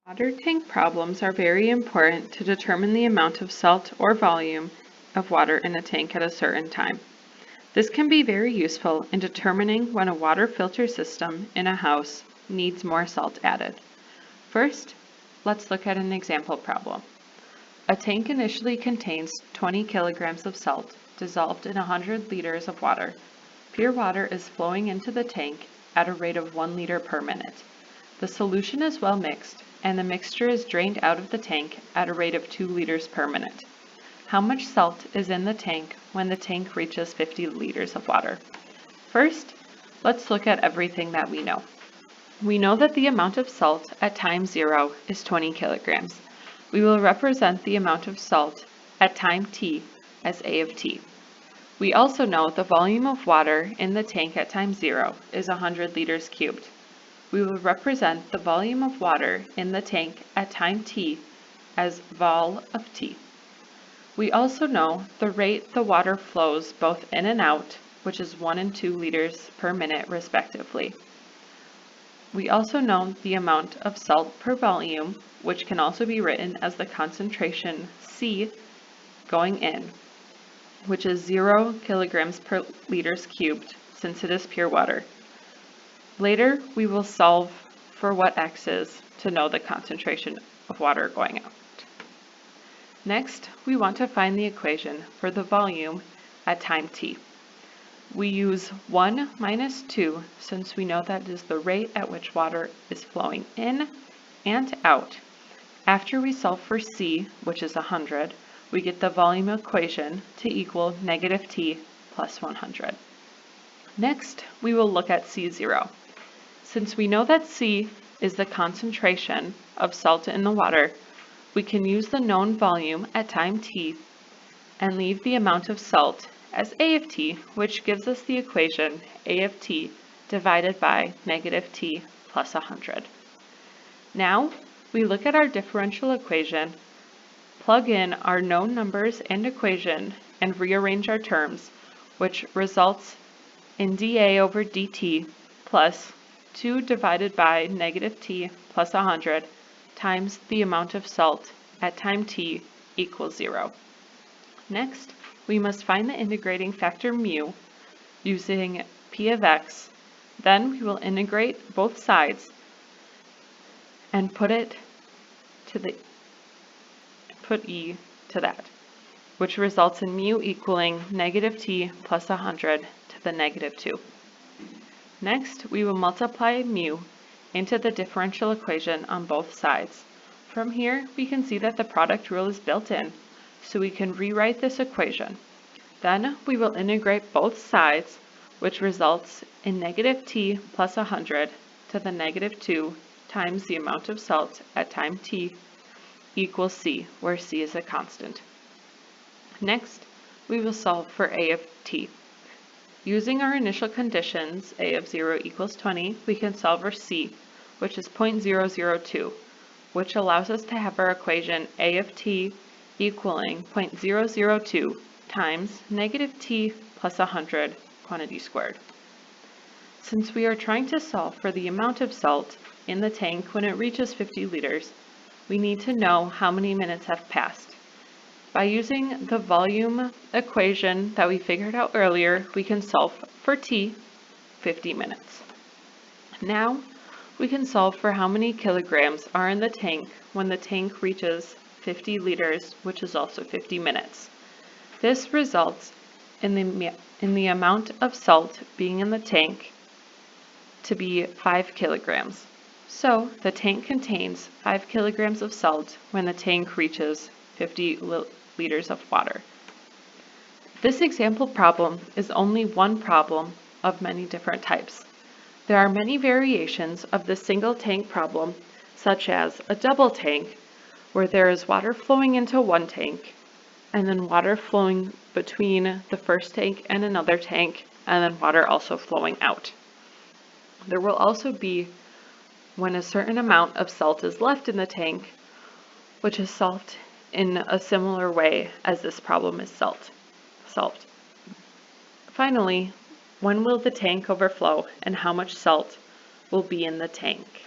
Water tank problems are very important to determine the amount of salt or volume of water in a tank at a certain time. This can be very useful in determining when a water filter system in a house needs more salt added. First, let's look at an example problem. A tank initially contains 20 kilograms of salt dissolved in 100 liters of water. Pure water is flowing into the tank at a rate of 1 liter per minute. The solution is well mixed, and the mixture is drained out of the tank at a rate of 2 liters per minute. How much salt is in the tank when the tank reaches 50 liters of water? First, let's look at everything that we know. We know that the amount of salt at time 0 is 20 kilograms. We will represent the amount of salt at time t as A of t. We also know the volume of water in the tank at time 0 is 100 liters cubed. We will represent the volume of water in the tank at time t as vol of t. We also know the rate the water flows both in and out, which is 1 and 2 liters per minute respectively. We also know the amount of salt per volume, which can also be written as the concentration C going in, which is 0 kilograms per liters cubed since it is pure water. Later, we will solve for what x is to know the concentration of water going out. Next, we want to find the equation for the volume at time t. We use 1 minus 2 since we know that is the rate at which water is flowing in and out. After we solve for c, which is 100, we get the volume equation to equal negative t plus 100. Next, we will look at C0. Since we know that C is the concentration of salt in the water, we can use the known volume at time t and leave the amount of salt as A of t, which gives us the equation A of t divided by negative t plus 100. Now, we look at our differential equation, plug in our known numbers and equation, and rearrange our terms, which results in dA over dt plus 2 divided by negative t plus 100 times the amount of salt at time t equals 0. Next, we must find the integrating factor mu using p of x. Then we will integrate both sides and put e to that, which results in mu equaling negative t plus 100 to the negative 2. Next, we will multiply mu into the differential equation on both sides. From here, we can see that the product rule is built in, so we can rewrite this equation. Then we will integrate both sides, which results in negative t plus 100 to the negative 2 times the amount of salt at time t equals c, where c is a constant. Next, we will solve for A of t. Using our initial conditions, A of 0 equals 20, we can solve for c, which is 0.002, which allows us to have our equation A of t equaling 0.002 times negative t plus 100 quantity squared. Since we are trying to solve for the amount of salt in the tank when it reaches 50 liters, we need to know how many minutes have passed. By using the volume equation that we figured out earlier, we can solve for t, 50 minutes. Now, we can solve for how many kilograms are in the tank when the tank reaches 50 liters, which is also 50 minutes. This results in the amount of salt being in the tank to be 5 kilograms. So, the tank contains 5 kilograms of salt when the tank reaches 50 liters of water. This example problem is only one problem of many different types. There are many variations of the single tank problem, such as a double tank, where there is water flowing into one tank, and then water flowing between the first tank and another tank, and then water also flowing out. There will also be when a certain amount of salt is left in the tank, which is solved in a similar way as this problem is solved. Finally, when will the tank overflow and how much salt will be in the tank?